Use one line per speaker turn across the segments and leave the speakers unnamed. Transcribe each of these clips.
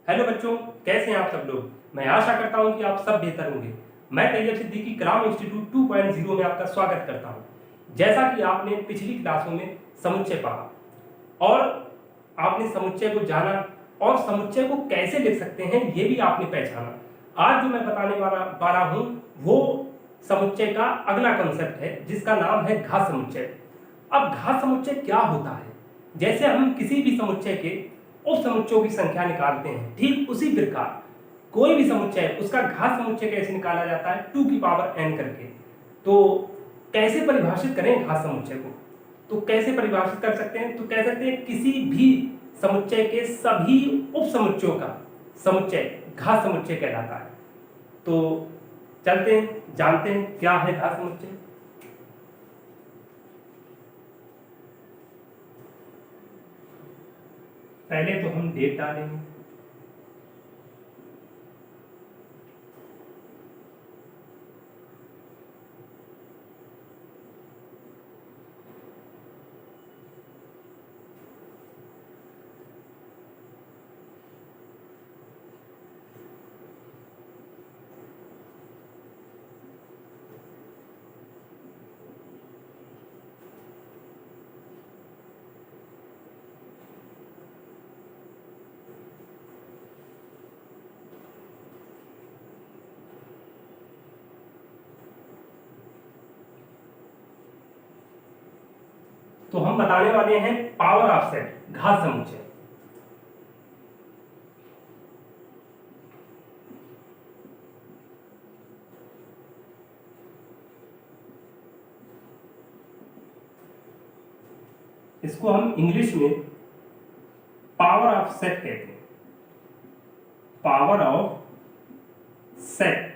Hello बच्चों, कैसे हैं आप सब लोग। मैं आशा करता हूं कि आप सब बेहतर होंगे। मैं तैयब सिद्दीकी कलाम इंस्टीट्यूट 2.0 में आपका स्वागत करता हूं। जैसा कि आपने पिछली क्लासों में समुच्चय पढ़ा और आपने समुच्चय को जाना और समुच्चय को कैसे लिख सकते हैं ये भी आपने पहचाना। आज जो मैं बताने वाला हूं वो समुच्चय का अगला कंसेप्ट है जिसका नाम है घात समुच्चय। अब घात समुच्चय क्या होता है? जैसे हम किसी भी समुच्चय के उप समुच्चयों की संख्या निकालते हैं, ठीक उसी प्रकार कोई भी समुच्चय है उसका घात समुच्चय कैसे निकाला जाता है, 2 की पावर n करके। तो कैसे परिभाषित करें घात समुच्चय को? तो कैसे परिभाषित कर सकते हैं? तो कह सकते हैं किसी भी समुच्चय के सभी उप समुच्चयों का समुच्चय घात समुच्चय कहलाता है। तो चलते हैं, जानते हैं क्या है घात समुच्चय। पहले तो हम डेट डालेंगे। तो हम बताने वाले हैं पावर ऑफ सेट घात समुच्चय। इसको हम इंग्लिश में पावर ऑफ सेट कहते हैं। Power of set.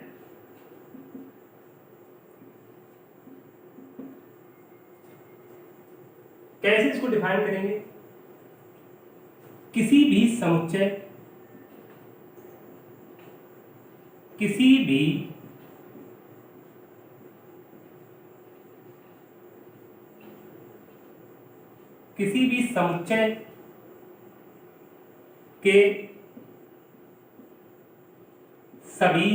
कैसे इसको डिफाइन करेंगे? किसी भी समुच्चय, किसी भी समुच्चय के सभी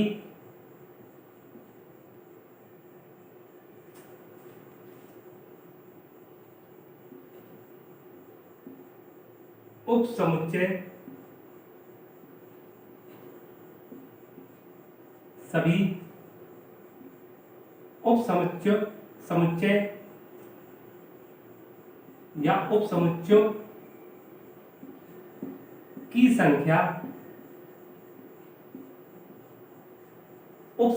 उप समुच्चय समुच्चय या उप समुच्चयों की संख्या उप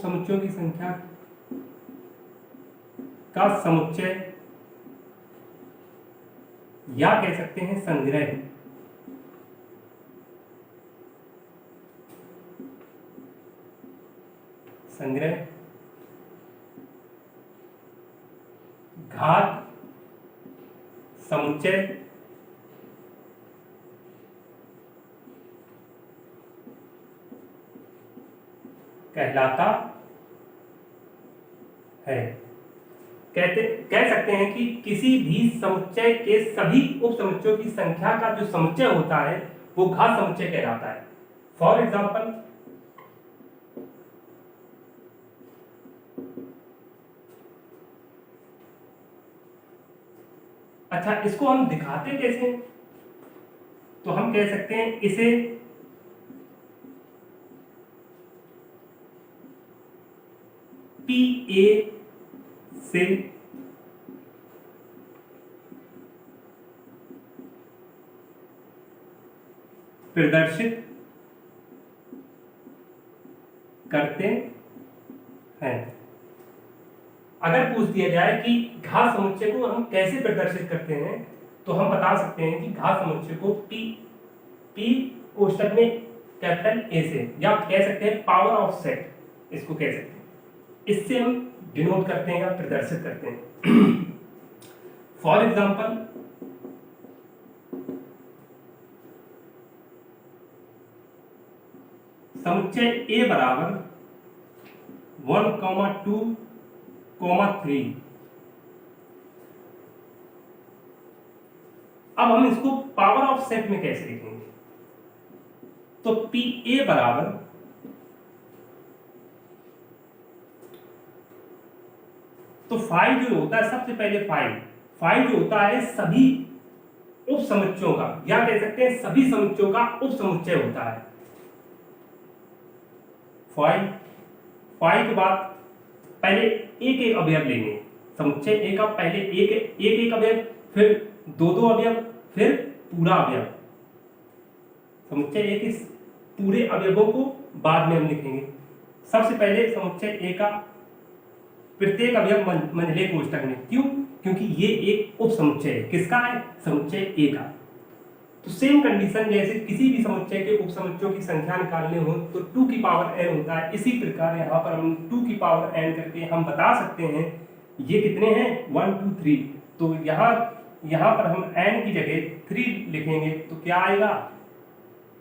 समुच्चयों की संख्या का समुच्चय या कह सकते हैं संग्रह घात समुच्चय कहलाता है। कह सकते हैं कि किसी भी समुच्चय के सभी उप समुच्चयों की संख्या का जो समुच्चय होता है वो घात समुच्चय कहलाता है। फॉर एग्जाम्पल, अच्छा इसको हम दिखाते कैसे? तो हम कह सकते हैं इसे PA से प्रदर्शित करते हैं। अगर पूछ दिया जाए कि घात समुच्चय को हम कैसे प्रदर्शित करते हैं तो हम बता सकते हैं कि घात समुच्चय को P कोष्टक में कैपिटल A से, या कह सकते हैं पावर ऑफ सेट, इसको कह सकते हैं। इससे हम डिनोट करते हैं या प्रदर्शित करते हैं। फॉर एग्जाम्पल, समुच्चय A बराबर 1, 2 3। अब हम इसको पावर ऑफ सेट में कैसे लिखेंगे? तो पी ए बराबर तो फाइव जो होता है, सबसे पहले फाइव जो होता है सभी उप समुच्चयों का, या कह सकते हैं सभी समुच्चयों का उप समुच्चय होता है। फाइव के बाद पहले एक एक अवयव लेंगे, समुच्चय ए का पहले एक एक अवयव, फिर दो दो अवयव, फिर पूरा अवयव। समुच्चय ए के पूरे अवयवों को बाद में हम लिखेंगे। सबसे पहले समुच्चय ए का प्रत्येक अवयव मंझले कोष्ठक में। क्यों? क्योंकि ये एक उप समुच्चय है। किसका है? समुच्चय ए का। तो सेम कंडीशन, जैसे किसी भी समुच्चय के उप समुच्चयों की संख्या निकालने हो तो 2 की पावर n होता है। इसी प्रकार यहाँ पर हम 2 की पावर n करके हम बता सकते हैं ये कितने हैं, 1 2 3। तो यहाँ पर हम n की जगह 3 लिखेंगे तो क्या आएगा,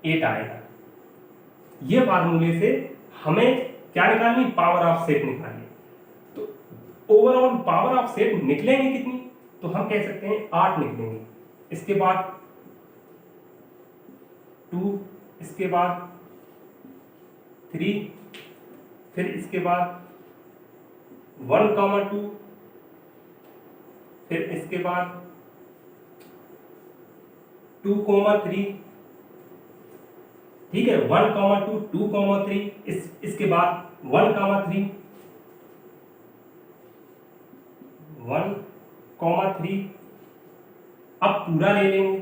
8 आएगा। ये फार्मूले से हमें क्या निकालनी, पावर ऑफ सेट निकालनी। तो ओवरऑल पावर ऑफ सेट निकलेंगे कितनी, तो हम कह सकते हैं 8 निकलेंगे। इसके बाद 2, इसके बाद 3, फिर इसके बाद 1 2, फिर इसके बाद 2 3, ठीक है, 1 2 2 3, इसके बाद 1 3, 1 3, अब पूरा ले लेंगे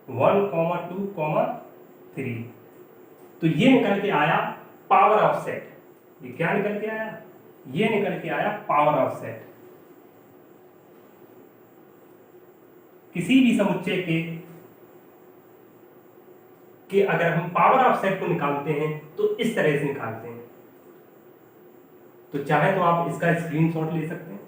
1 2 3। तो ये निकल के आया पावर ऑफ सेट। ये क्या निकल के आया, ये निकल के आया पावर ऑफ सेट। किसी भी समुच्चय के अगर हम पावर ऑफ सेट को निकालते हैं तो इस तरह से निकालते हैं। तो चाहे तो आप इसका स्क्रीनशॉट ले सकते हैं।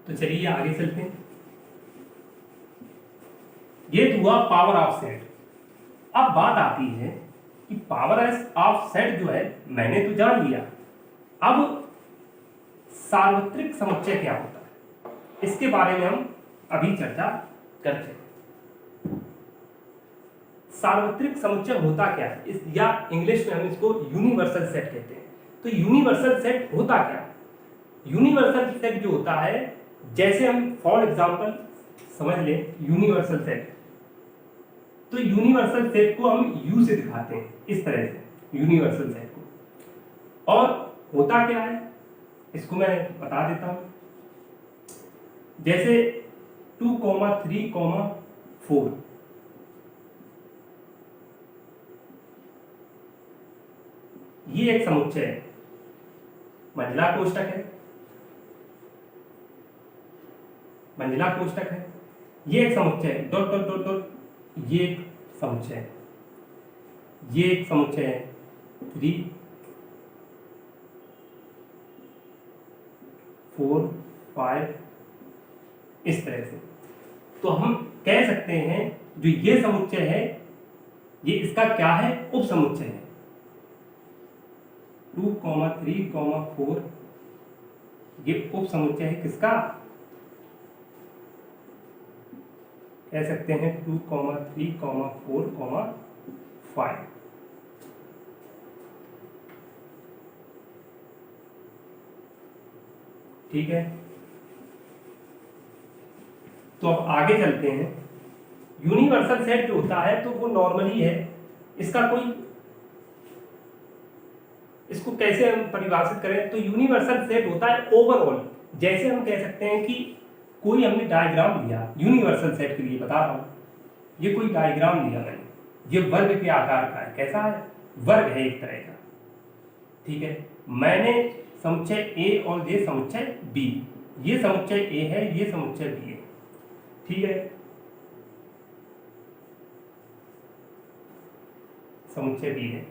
तो चलिए आगे चलते हैं। ये हुआ पावर ऑफ सेट। अब बात आती है कि पावर ऑफ सेट जो है मैंने तो जान लिया, अब सार्वत्रिक समुच्चय क्या होता है इसके बारे में हम अभी चर्चा करते हैं। सार्वत्रिक समुच्चय होता क्या है, या इंग्लिश में हम इसको यूनिवर्सल सेट कहते हैं। तो यूनिवर्सल सेट होता क्या? यूनिवर्सल सेट जो होता है, जैसे हम फॉर एग्जांपल समझ लें यूनिवर्सल सेट, तो यूनिवर्सल सेट को हम यू से दिखाते हैं, इस तरह से यूनिवर्सल सेट को। और होता क्या है इसको मैं बता देता हूं। जैसे 2 3 4, ये एक समुच्चय है, मंझला कोष्ठक है, मंझला कोष्ठक है। ये एक समुच्चय है, डॉट डॉट डॉट डॉट, ये एक समुच्चय है, ये एक समुच्चय है 3 4 5, इस तरह से। तो हम कह सकते हैं जो ये समुच्चय है ये इसका क्या है, उप समुच्चय है। 2 3 4 ये उप समुच्चय है किसका, कह सकते हैं 2 3 4 5। ठीक है, तो अब आगे चलते हैं। यूनिवर्सल सेट जो होता है तो वो नॉर्मली है, इसका कोई, इसको कैसे हम परिभाषित करें, तो यूनिवर्सल सेट होता है ओवरऑल। जैसे हम कह सकते हैं कि कोई हमने डायग्राम लिया यूनिवर्सल सेट के लिए, बता रहा हूं, ये कोई डायग्राम लिया मैंने, ये वर्ग के आकार का है, कैसा है, वर्ग है एक तरह का। ठीक है, मैंने समुच्चय ए और ये समुच्चय बी, ये समुच्चय ए है, ये समुच्चय बी है। ठीक है, समुच्चय बी है।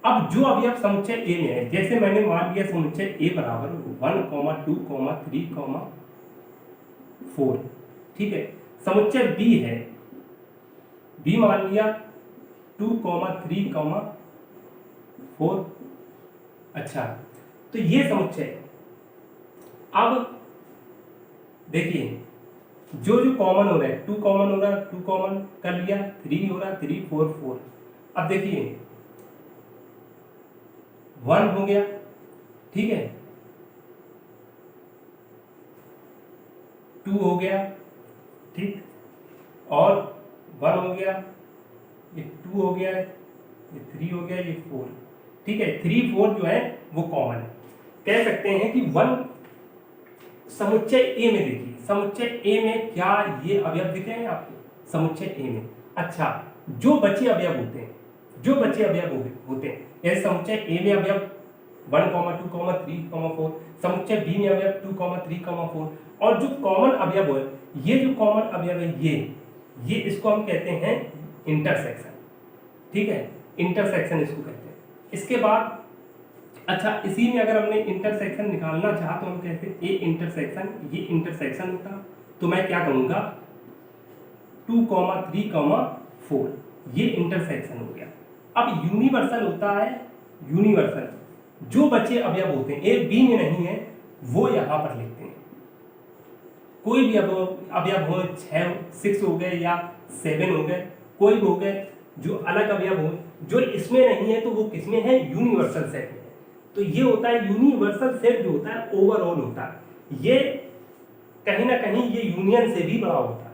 अब जो अवयव समुच्चय ए में है, जैसे मैंने मान लिया समुच्चय ए बराबर 1, 2, 3, 4, ठीक है। समुच्चय बी है, बी मान लिया 2, 3, 4। अच्छा, तो ये समुच्चय। अब देखिए जो जो कॉमन हो रहा है, 2 कॉमन हो रहा है, 2 कॉमन कर लिया, 3 हो रहा है, 3, 4, 4। अब देखिए 1 हो गया, ठीक है, 2 हो गया, ठीक, और 1 हो गया, ये 2 हो गया, ये 3 हो गया, ये 4, ठीक है। 3, 4 जो है वो कॉमन है। कह सकते हैं कि 1 समुच्चय ए में, देखिए समुच्चय ए में क्या ये अवयव दिख रहे हैं आपको समुच्चय ए में। अच्छा, जो बचे अवयव होते हैं, जो बचे अवयव होते हैं, जैसे समुच्चय ए में अवयव 1, 2, 3, 4, समुच्चय बी में अवयव 2, 3, 4, और जो कॉमन अवयव है, ये जो कॉमन अवयव है ये इसको हम कहते हैं इंटरसेक्शन, ठीक है, इंटरसेक्शन इसको कहते हैं। इसके बाद अच्छा, इसी में अगर हमने इंटरसेक्शन निकालना चाहा तो हम कहते हैं ए इंटरसेक्शन, ये इंटरसेक्शन होता, तो मैं क्या करूंगा 2, 3, 4, ये इंटरसेक्शन हो गया। अब यूनिवर्सल होता है, यूनिवर्सल जो बचे अवयव होते हैं ए बी में नहीं है वो यहां पर लिखते हैं। कोई भी अवयव हो, 6 हो गए या 7 हो गए, कोई भी हो गए, जो अलग अवयव हो जो इसमें नहीं है तो वो किसमें है, यूनिवर्सल सेट में। तो ये होता है यूनिवर्सल सेट, जो होता है ओवरऑल होता है, ये कहीं ना कहीं ये यूनियन से भी बड़ा होता है।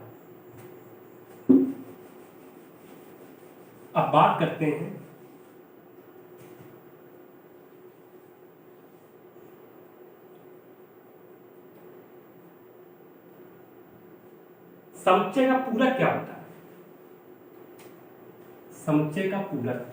अब बात करते हैं समुच्चय का पूरक क्या होता है। समुच्चय का पूरक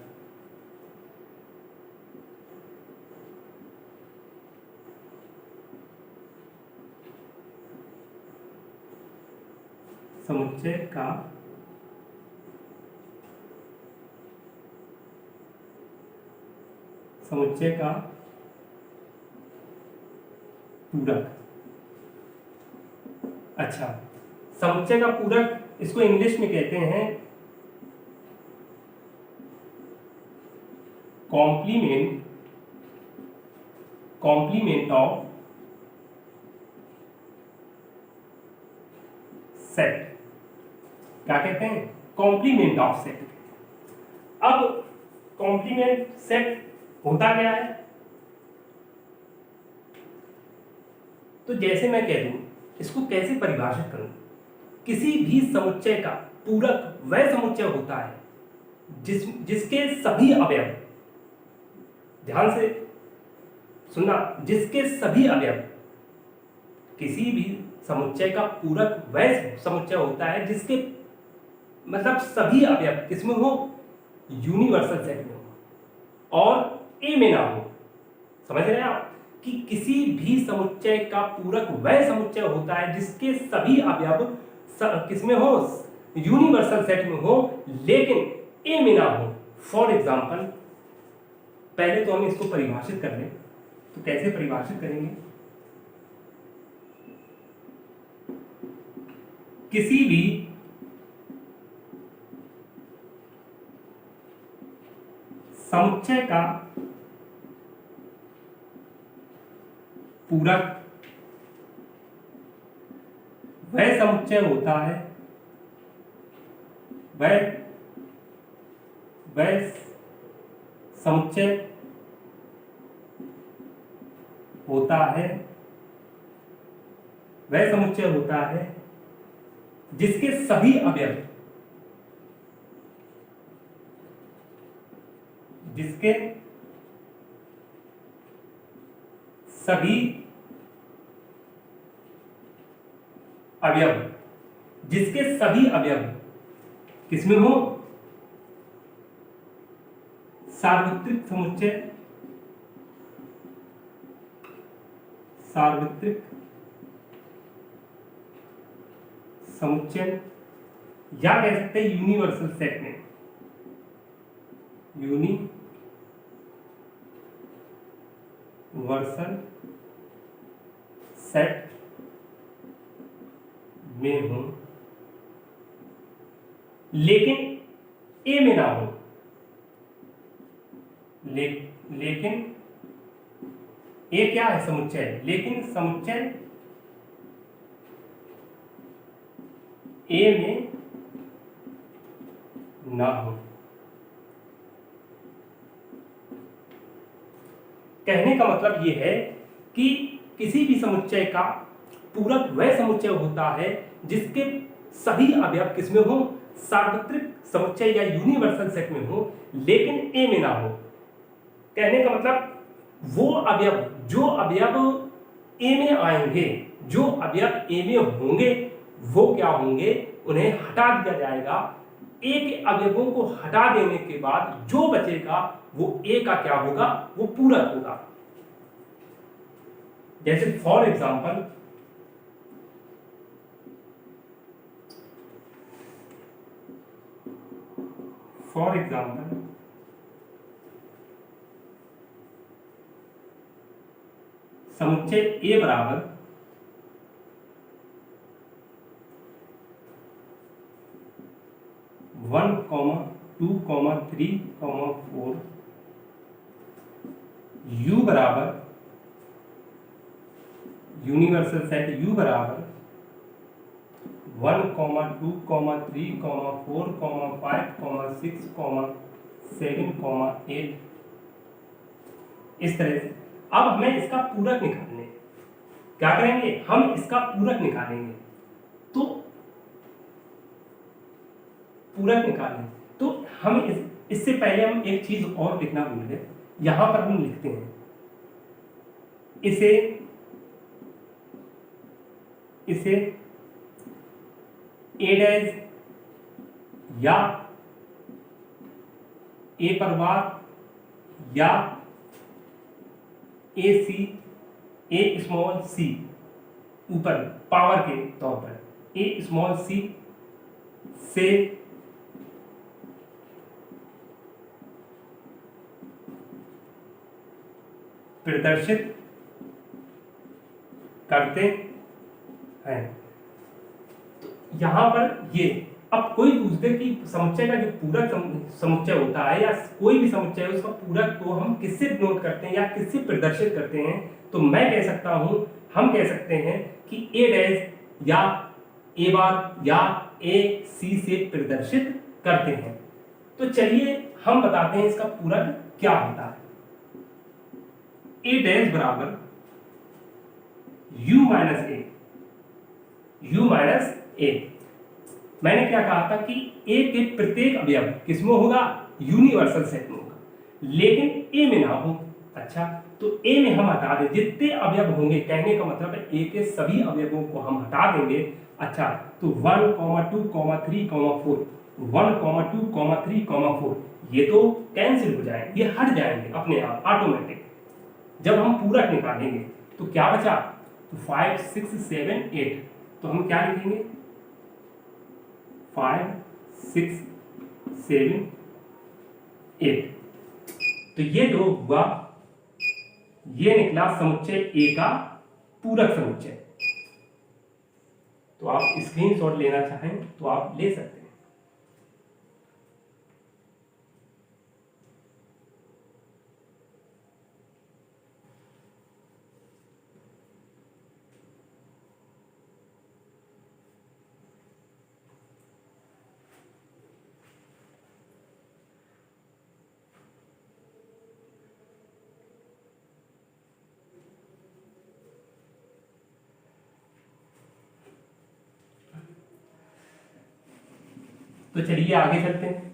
समुच्चय का पूरक। अच्छा, समुच्चय का पूरक इसको इंग्लिश में कहते हैं कॉम्प्लीमेंट ऑफ सेट। क्या कहते हैं, कॉम्प्लीमेंट ऑफ सेट। अब कॉम्प्लीमेंट सेट होता क्या है, तो जैसे मैं कह दूं, इसको कैसे परिभाषित करूं, किसी भी समुच्चय का पूरक वह समुच्चय होता है जिसके सभी अवयव, ध्यान से सुनना, जिसके सभी अवयव, किसी भी समुच्चय का पूरक वह समुच्चय होता है जिसके मतलब सभी अवयव किसमें हो, यूनिवर्सल सेट में हो और ए में ना हो। समझ रहे हैं आप कि किसी भी समुच्चय का पूरक वह समुच्चय होता है जिसके सभी अवयव किसमें हो, यूनिवर्सल सेट में हो, लेकिन ए में ना हो। फॉर एग्जाम्पल, पहले तो हम इसको परिभाषित कर लें, तो कैसे परिभाषित करेंगे, किसी भी समुच्चय का पूरक वह समुच्चय होता है, वह समुच्चय होता है, वह समुच्चय होता है जिसके सभी अवयव, जिसके सभी अवयव, जिसके सभी अवयव किसमें हो, सार्वत्रिक समुच्चय, सार्वत्रिक समुच्चय, या कह सकते हैं यूनिवर्सल सेट में, यूनिवर्सल सेट में हूं लेकिन ए में ना हो, लेकिन ए क्या है? समुच्चय। लेकिन समुच्चय ए में ना हो। कहने का मतलब यह है कि किसी भी समुच्चय का पूरक वह समुच्चय होता है जिसके सभी अवयव किसमें हो? सार्वत्रिक समुच्चय या यूनिवर्सल सेट में हो, लेकिन ए में ना हो। कहने का मतलब वो अवयव, जो अवयव ए में आएंगे, जो अवयव ए में होंगे, वो क्या होंगे? उन्हें हटा दिया जाएगा। ए के अवयवों को हटा देने के बाद जो बचेगा वो ए का क्या होगा? वो पूरक होगा। जैसे फॉर एग्जाम्पल समुच्चय ए बराबर 1, 2, 3, 4 U बराबर यूनिवर्सल सेट U बराबर 1, 2, 3, 4, 5, 6, 7, 8 इस तरह से। अब हमें इसका पूरक निकालने, क्या करेंगे? हम इसका पूरक निकालेंगे। तो पूरक निकालें तो हम इससे पहले हम एक चीज और लिखना भूल गए। यहां पर हम लिखते हैं इसे ए डैश या ए परिवार या ए सी, ए स्मॉल सी, ऊपर पावर के तौर पर ए स्मॉल सी से प्रदर्शित करते हैं। तो यहां पर ये, अब कोई पूछते कि समुच्चय का जो पूरक समुच्चय होता है या कोई भी समुच्चय है, उसका पूरक को हम किससे नोट करते हैं या किससे प्रदर्शित करते हैं? तो मैं कह सकता हूं, हम कह सकते हैं कि ए डैश या ए बार या ए सी से प्रदर्शित करते हैं। तो चलिए हम बताते हैं इसका पूरक क्या होता है। ए डैश बराबर u माइनस ए। मैंने क्या कहा था कि ए के प्रत्येक अवयव किसमें होगा? यूनिवर्सल सेट में होगा, लेकिन ए में ना हो। अच्छा, तो ए में हम हटा दें जितने अवयव होंगे। कहने का मतलब है ए के सभी अवयवों को हम हटा देंगे। अच्छा, तो 1, 2, 3, 4 1, 2, 3, 4 ये तो कैंसिल हो जाएंगे, ये हट जाएंगे अपने आप ऑटोमेटिक। जब हम पूरक निकालेंगे तो क्या बचा? तो 5, 6, 7, 8। तो हम क्या लिखेंगे? 5, 6, 7, 8। तो ये जो हुआ, ये निकला समुच्चय ए का पूरक समुच्चय। तो आप स्क्रीनशॉट लेना चाहें तो आप ले सकते हैं। तो चलिए आगे चलते हैं।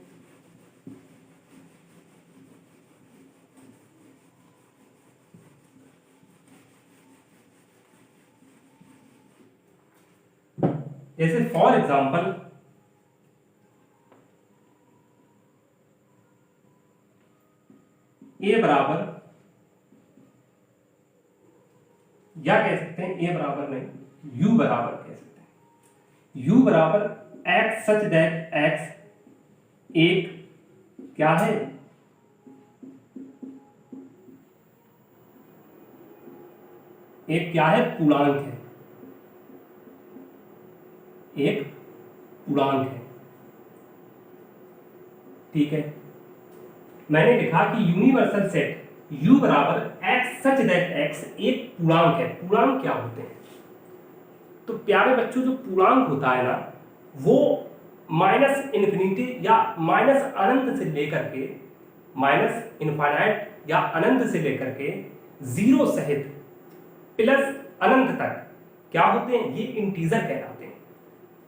जैसे फॉर एग्जांपल ए बराबर, या कह सकते हैं ए बराबर नहीं, यू बराबर कह सकते हैं। यू बराबर एक्स सच दैट एक्स एक क्या है? एक क्या है, पूर्णांक है, एक पूर्णांक है। ठीक है, मैंने लिखा कि यूनिवर्सल सेट u बराबर x सच दैट x एक पूर्णांक है। पूर्णांक क्या होते हैं? तो प्यारे बच्चों, जो पूर्णांक होता है ना, वो माइनस इन्फिनिटी या माइनस अनंत से लेकर के, माइनस इनफाइनाइट या अनंत से लेकर के जीरो सहित प्लस अनंत तक क्या होते हैं, ये इंटीजर कहलाते हैं।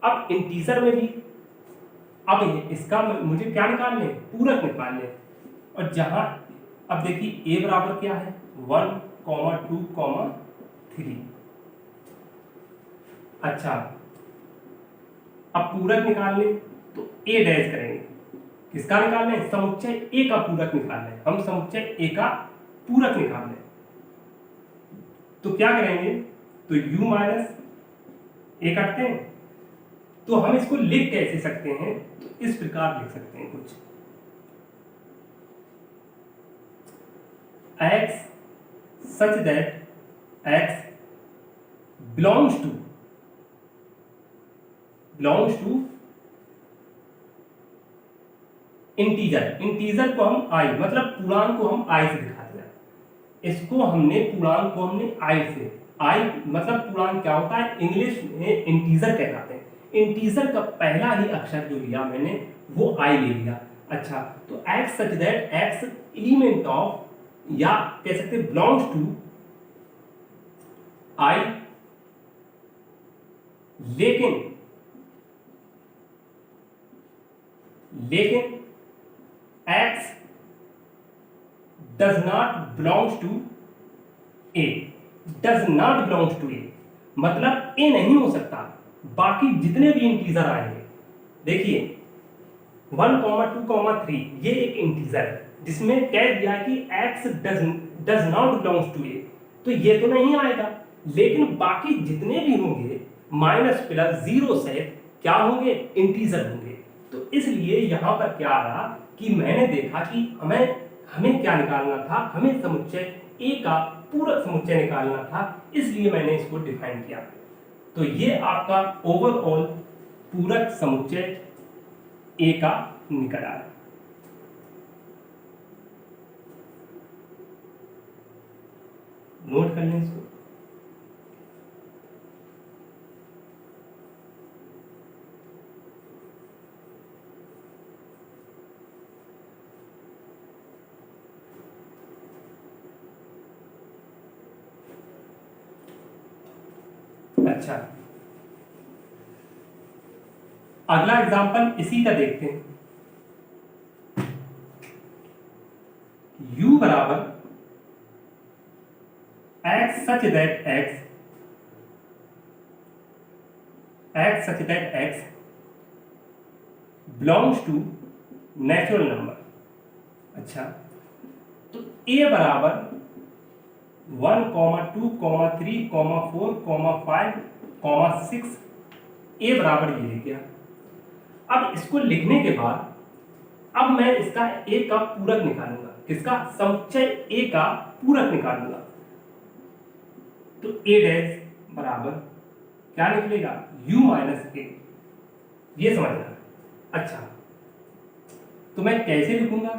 अब इंटीजर में भी अब इसका मुझे क्या निकालने, पूरक निकालने। और जहां अब देखिए a बराबर क्या है, 1, 2, 3। अच्छा, अब पूरक निकालने तो a डैश करेंगे। किसका निकालना है, समुच्चय a का पूरक निकालना है। हम समुच्चय a का पूरक निकालना है तो क्या करेंगे, तो u माइनस a करते हैं। तो हम इसको लिख कैसे सकते हैं, तो इस प्रकार लिख सकते हैं कुछ, x such that x belongs to integer. Integer को हम i, मतलब पूर्णांक को हम i से दिखाते हैं। इसको हमने पूर्णांक को हमने i से, i मतलब पूर्णांक क्या होता है, इंग्लिश में इंटीजर कहलाते हैं। इंटीजर का पहला ही अक्षर जो लिया मैंने वो i ले लिया। अच्छा, तो x such that x element of, या कह सकते बिलोंग्स टू i, लेकिन x does not belongs to a, does not belongs to a मतलब a नहीं हो सकता। बाकी जितने भी इंटीजर आएंगे, देखिए 1, 2, 3 ये एक इंटीजर है जिसमें कह दिया कि x does not belongs to a, तो ये तो नहीं आएगा। लेकिन बाकी जितने भी होंगे माइनस प्लस जीरो से क्या होंगे, इंटीजर होंगे। तो इसलिए यहां पर क्या आया कि मैंने देखा कि हमें क्या निकालना था, हमें समुच्चय a का पूरक समुच्चय निकालना था, इसलिए मैंने इसको डिफाइन किया। तो ये आपका ओवरऑल पूरक समुच्चय a का निकल आया। नोट कर लें इसको। अच्छा, अगला एग्जांपल इसी का देखते हैं। u बराबर x such that x belongs to natural number. अच्छा, तो a बराबर 1, 2, 3, 4, 5, 6 a बराबर ये लिख गया। अब इसको लिखने के बाद अब मैं इसका a का पूरक निकालूंगा। किसका, समुच्चय a का पूरक निकालूंगा। तो a डैश बराबर क्या निकलेगा, u माइनस a, ये समझना। अच्छा, तो मैं कैसे लिखूंगा,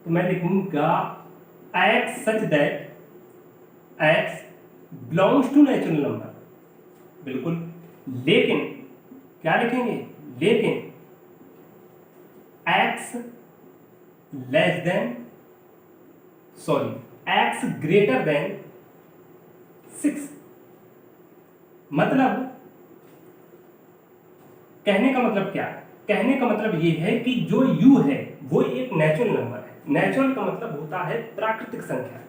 तो मैं लिखूंगा x such that x belongs to natural number, बिल्कुल। लेकिन क्या लिखेंगे, लेकिन x less than, sorry x greater than 6। मतलब कहने का मतलब क्या, कहने का मतलब ये है कि जो u है वो एक नेचुरल नंबर है। नेचुरल का मतलब होता है प्राकृतिक संख्या।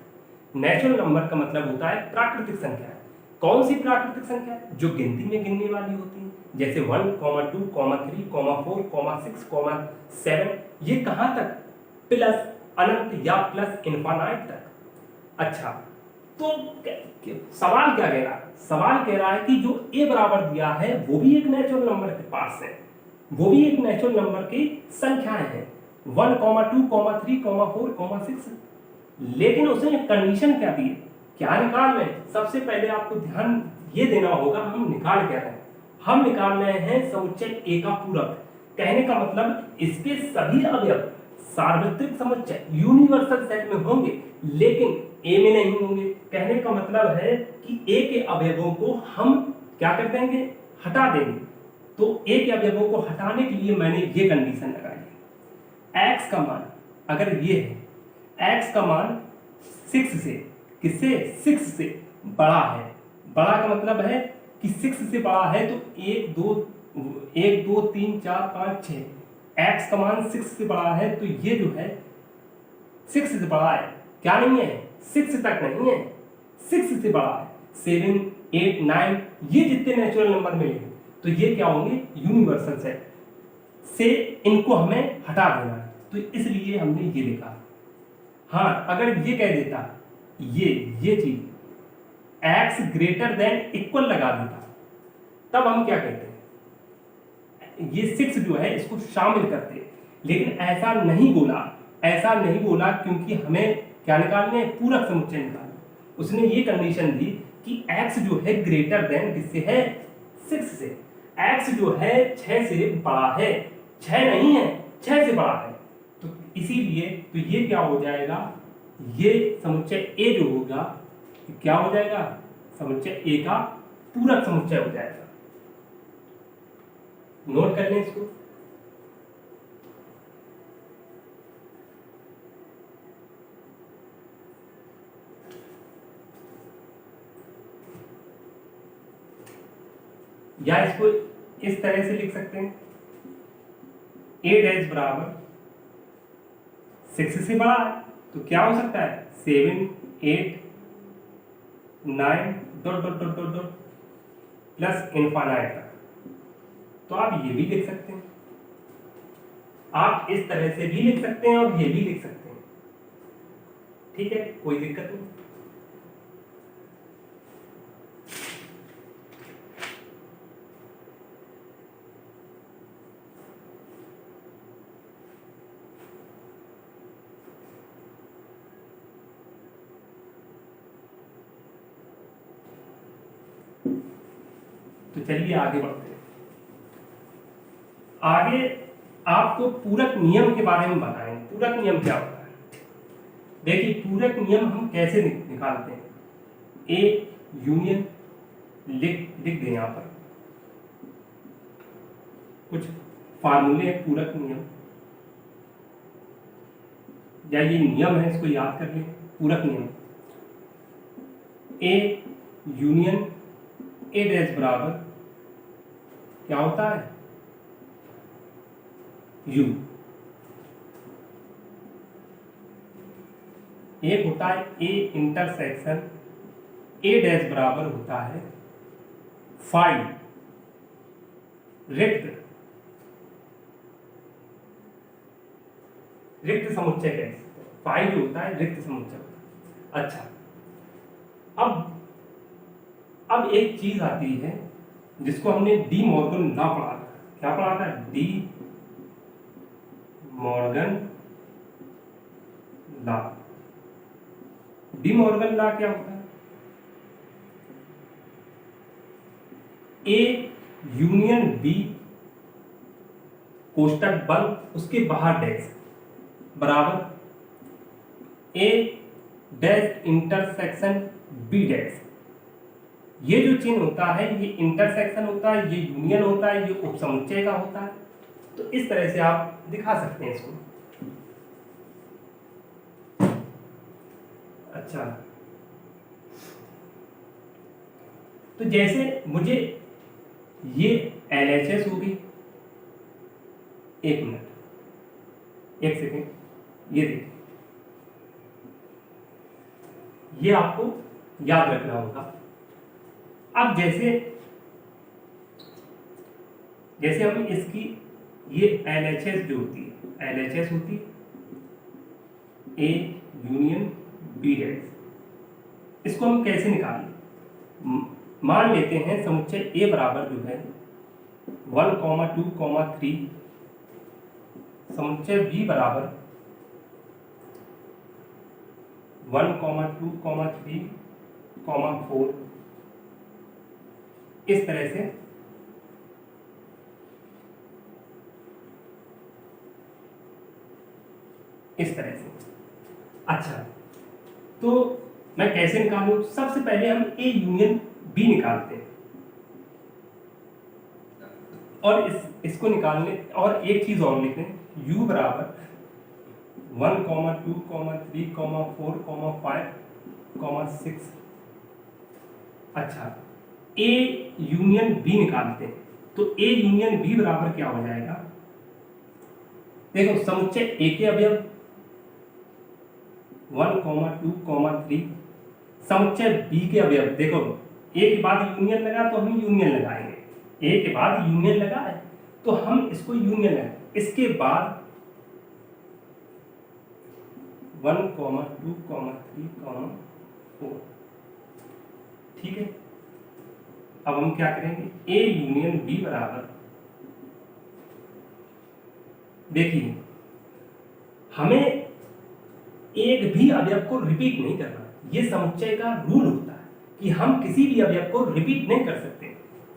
नेचुरल नंबर का मतलब होता है प्राकृतिक संख्या। कौन सी प्राकृतिक संख्या, जो गिनती में गिनने वाली होती है, जैसे 1, 2, 3, 4, 6, 7, ये कहां तक, प्लस अनंत या प्लस इनफाइनाइट तक। अच्छा, तो सवाल क्या कह रहा है, सवाल कह रहा है कि जो a बराबर दिया है वो भी एक नेचुरल नंबर के पास है, वो भी एक नेचुरल नंबर की संख्याएं हैं, 1, 2, 3, 4, 6। लेकिन उसने कंडीशन क्या दी है, क्या निकाल रहे हैं? सबसे पहले आपको ध्यान ये देना होगा हम निकाल क्या रहे हैं। हम निकाल रहे हैं समुच्चय ए का पूरक। कहने का मतलब इसके सभी अवयव सार्वत्रिक समुच्चय यूनिवर्सल सेट में होंगे लेकिन ए में नहीं होंगे। कहने का मतलब है कि ए के अवयवों को हम क्या कर देंगे, हटा देंगे। तो ए के अवयवों को हटाने के लिए मैंने ये कंडीशन लगाई है, x का मान अगर ये है, x का मान 6 से, किससे, 6 से बड़ा है। बड़ा का मतलब है कि 6 से बड़ा है तो 1 2 3 4 5 6, x का मान 6 से बड़ा है तो ये जो है 6 से बड़ा है, क्या नहीं है, 6 तक नहीं है, 6 से बड़ा है। 7 8 9 ये जितने नेचुरल नंबर मिलेंगे तो ये क्या होंगे, यूनिवर्सल सेट से इनको हमें हटा देना है, तो इसलिए हमने ये लिखा। हाँ, अगर ये कह देता ये चीज x ग्रेटर देन इक्वल लगा देता तब हम क्या कहते हैं, ये 6 जो है इसको शामिल करते, लेकिन ऐसा नहीं बोला क्योंकि हमें क्या निकालने हैं, पूरक समुच्चय निकालने। उसने ये कंडीशन दी कि x जो है ग्रेटर देन किससे है, 6 से। x जो है 6 से बड़ा है, 6 नहीं है, 6 से बड़ा है, तो इसीलिए तो ये क्या हो जाएगा, ये समुच्चय ए जो होगा क्या हो जाएगा, समुच्चय ए का पूरक समुच्चय हो जाएगा। नोट कर लें इसको। या इसको इस तरह से लिख सकते हैं, ए डैश बराबर 6 से बड़ा है तो क्या हो सकता है, 7 8 9 dot dot dot dot dot plus infinite तक। तो आप ये भी लिख सकते हैं, आप इस तरह से भी लिख सकते हैं और ये भी लिख सकते हैं, ठीक है, कोई दिक्कत नहीं। तो चलिए आगे बढ़ते हैं। आगे आपको पूरक नियम के बारे में बताएंगे। पूरक नियम क्या होता है, देखिए पूरक नियम हम कैसे निकालते हैं। ए यूनियन लिख दें, यहाँ पर कुछ फार्मूले हैं पूरक नियम, या ये नियम है, इसको याद कर लें। पूरक नियम, ए यूनियन ए डैश बराबर क्या होता है, यू। एक होता है ए इंटरसेक्शन ए डैश बराबर होता है फाई रिक्त समुच्चय कैसे, फाई जो होता है रिक्त समुच्चय होता है। अच्छा, अब एक चीज आती है जिसको हमने डी मॉर्गन लॉ पढ़ा था। क्या पढ़ा था, De Morgan law. De Morgan law क्या होता है, ए यूनियन बी कोष्टक बंद उसके बाहर डैश बराबर ए डैश इंटरसेक्शन बी डैश। ये जो चिन्ह होता है ये इंटरसेक्शन होता है, ये यूनियन होता है, ये उपसमुच्चय का होता है। तो इस तरह से आप दिखा सकते हैं इसको। अच्छा, तो जैसे मुझे ये LHS होगी, एक मिनट, एक सेकेंड, ये देखिए, ये आपको याद रखना होगा। अब जैसे हम इसकी ये LHS जो होती है, LHS होती है ए यूनियन बी डैश, इसको हम कैसे निकालें। मान लेते हैं समुच्चय ए बराबर जो है 1, 2, 3, समुच्चय बी बराबर 1,2,3,4 इस तरह से अच्छा, तो मैं कैसे निकालूं? सबसे पहले हम ए यूनियन बी निकालते हैं और इसको निकालने और एक चीज और लिख लें, u बराबर 1,2,3,4,5,6। अच्छा, ए यूनियन बी निकालते हैं, तो ए यूनियन बी बराबर क्या हो जाएगा? देखो समुच्चय ए के अवयव 1,2,3, समुच्चय बी के अवयव, देखो ए के बाद यूनियन लगा तो हम यूनियन लगाएंगे, ए के बाद यूनियन लगा है तो हम इसको यूनियन लगाएंगे, इसके बाद 1,2,3,4, ठीक है। अब हम क्या करेंगे, ए यूनियन बी बराबर, देखिए हमें एक भी अवयव को रिपीट नहीं करना, ये समुच्चय का रूल होता है कि हम किसी भी अवयव को रिपीट नहीं कर सकते।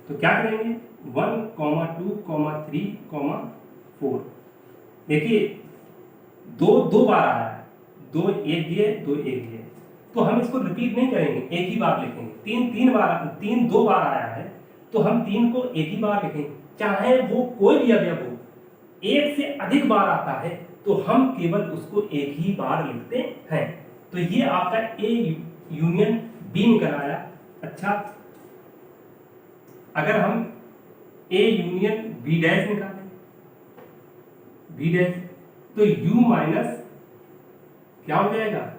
तो क्या करेंगे, 1,2,3,4, देखिए दो बार आया है, 2 एक दिए 2 एक दिए, तो हम इसको रिपीट नहीं करेंगे, एक ही बार लिखेंगे। 3 दो बार आया है तो हम 3 को एक ही बार लिखेंगे, चाहे वो कोई भी अवयव हो। एक से अधिक बार आता है तो हम केवल उसको एक ही बार लिखते हैं। तो ये आपका ए यूनियन बी निकल आया। अच्छा, अगर हम ए यूनियन बी डैश निकालें, बी डैश, तो यू माइनस क्या हो जाएगा,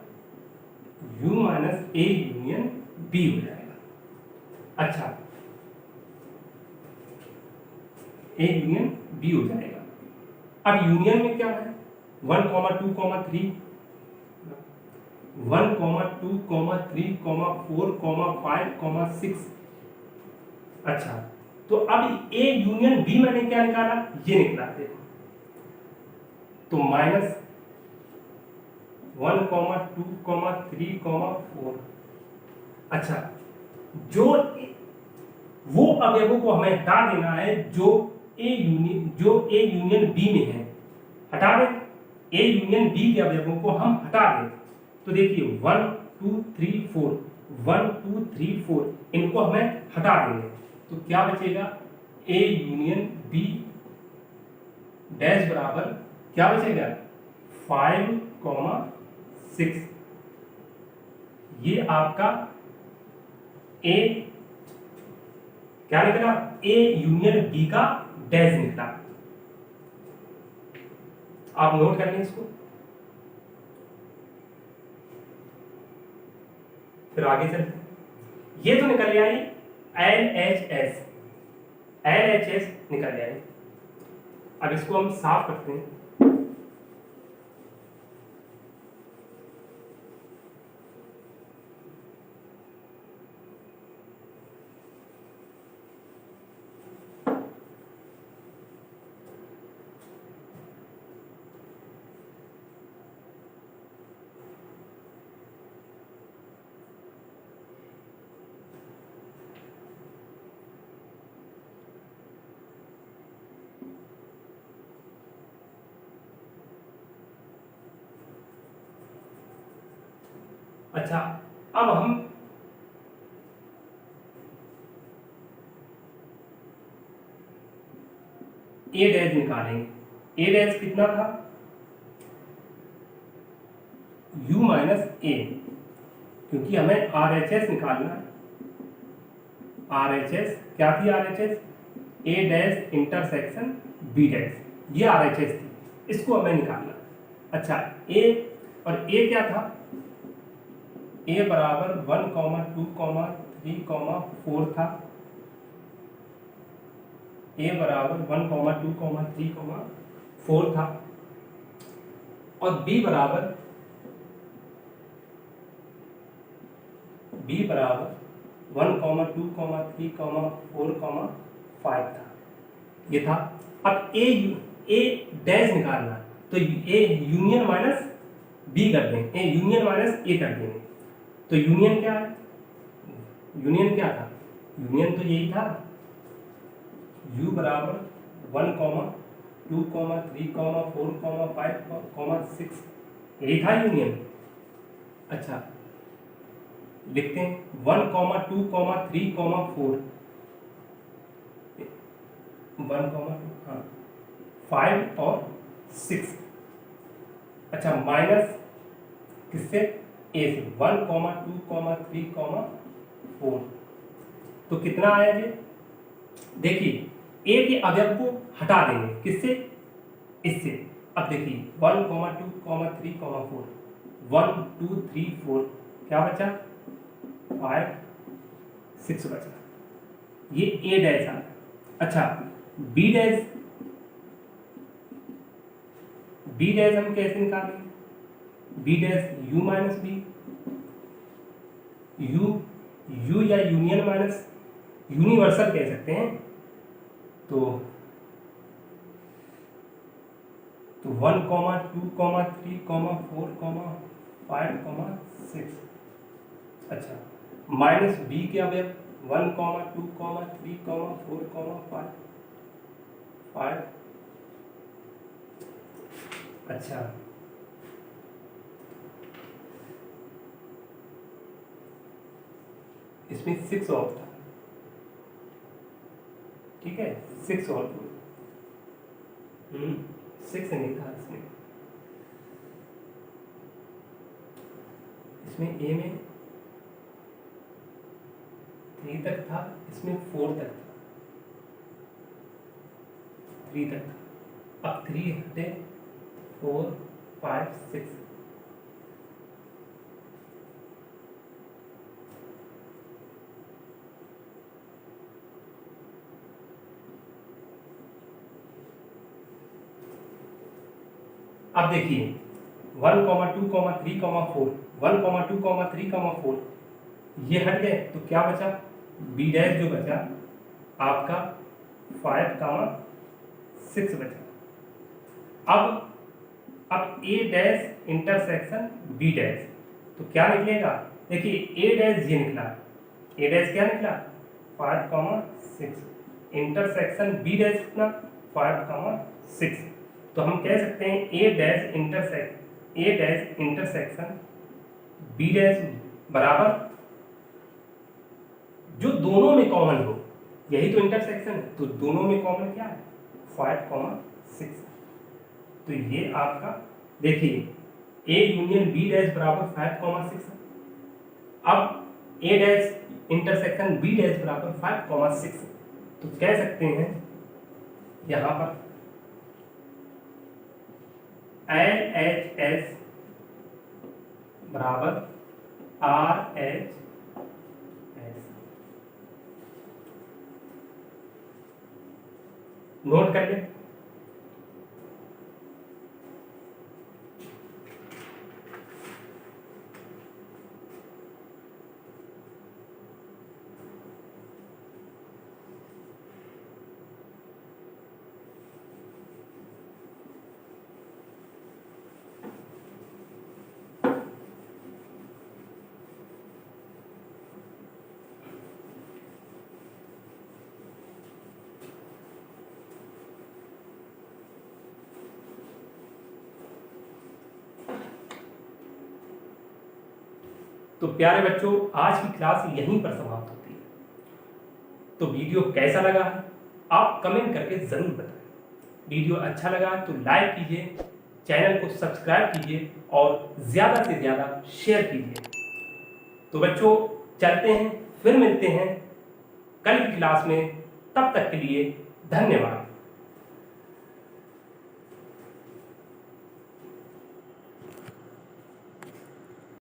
u माइनस ए यूनियन बी हो जाएगा। अच्छा, ए यूनियन बी हो जाएगा। अब यूनियन में क्या है, 1,2,3, 1,2,3,4,5,6। अच्छा, तो अब ए यूनियन बी मैंने क्या निकाला, ये निकला, देखो तो माइनस 1,2,3,4। अच्छा, जो वो अवयवों को हमें हटा देना है जो ए यूनियन बी में है, हटा दें। ए यूनियन बी के अवयवों को हम हटा दें, तो देखिए 1 2 3 4, 1 2 3 4 इनको हमें हटा देंगे, तो क्या बचेगा, ए यूनियन बी डैश बराबर क्या बचेगा, 5,6। ये आपका ए क्या निकला, ए यूनियन बी का डैश निकला। आप नोट कर लें इसको, फिर आगे चलते हैं। ये तो निकल आई LHS, LHS निकल आई। अब इसको हम साफ करते हैं। अच्छा, अब हम ए डैश निकालेंगे। ए डैश कितना था, u माइनस ए, क्योंकि हमें RHS निकालना है। RHS क्या थी, RHS ए डैश इंटरसेक्शन बी डैश, ये RHS थी, इसको हमें निकालना। अच्छा, ए और ए क्या था, ए बराबर 1,2,3,4 था, ए बराबर 1,2,3,4 था, और बी बराबर 1,2,3,4,5 था, ये था। अब ए डैश निकालना, तो ए यूनियन माइनस बी कर दें, ए यूनियन माइनस ए कर देंगे। तो यूनियन क्या है, यूनियन क्या था, यूनियन तो यही था, u बराबर 1, 2, 3, 4, 5, 6, यही था यूनियन। अच्छा लिखते हैं 1, 2, 3, 4, 1, 2, हाँ 5 और 6। अच्छा माइनस किससे, ए से 1, 2, 3, 4। तो कितना आया ये, देखिए ए के अवयव को हटा देंगे, किससे, इससे। अब देखिए 1, 2, 3, 4, 1, 2, 3, 4, क्या बचा, 5, 6 बचा, ये ए डैश आ। अच्छा बी डैश, बी डैश हम कैसे निकालेंगे, B dash U minus B, U या यूनियन माइनस यूनिवर्सल कह सकते हैं। तो 1, 2, 3, 4, 5, 6। अच्छा माइनस बी के अवयव 1, 2, 3, 4, 5। अच्छा इसमें 6 और था, ठीक है 6 और 6 नहीं था इसमें, इसमें ए में 3 तक था, इसमें 4 तक था, 3 तक था। अब 3 हटे, 4, 5, 6। अब देखिए 1, 2, 3, 4, 1, 2, 3, 4 ये हट गए, तो क्या बचा, बी डैश जो बचा आपका 5, 6 बचा। अब ए डैश इंटरसेक्शन बी डैश, तो क्या निकलेगा, देखिए ए डैश ये निकला, ए डैश क्या निकला 5, 6, इंटरसेक्शन बी डैश कितना 5, 6। तो हम कह सकते हैं ए डैश इंटरसेक्शन बी डैश बराबर, जो दोनों में कॉमन हो, यही तो इंटरसेक्शन है, तो दोनों में कॉमन क्या है 5, 6। तो ये आपका देखिए ए यूनियन बी डैश बराबर 5, 6। अब ए डैश इंटरसेक्शन बी डैश बराबर 5, 6। तो कह सकते हैं यहां पर LHS बराबर RHS। नोट कर ले, तो प्यारे बच्चों आज की क्लास यहीं पर समाप्त होती है। तो वीडियो कैसा लगा है आप कमेंट करके जरूर बताएं। वीडियो अच्छा लगा तो लाइक कीजिए, चैनल को सब्सक्राइब कीजिए और ज़्यादा से ज़्यादा शेयर कीजिए। तो बच्चों चलते हैं, फिर मिलते हैं कल की क्लास में, तब तक के लिए धन्यवाद।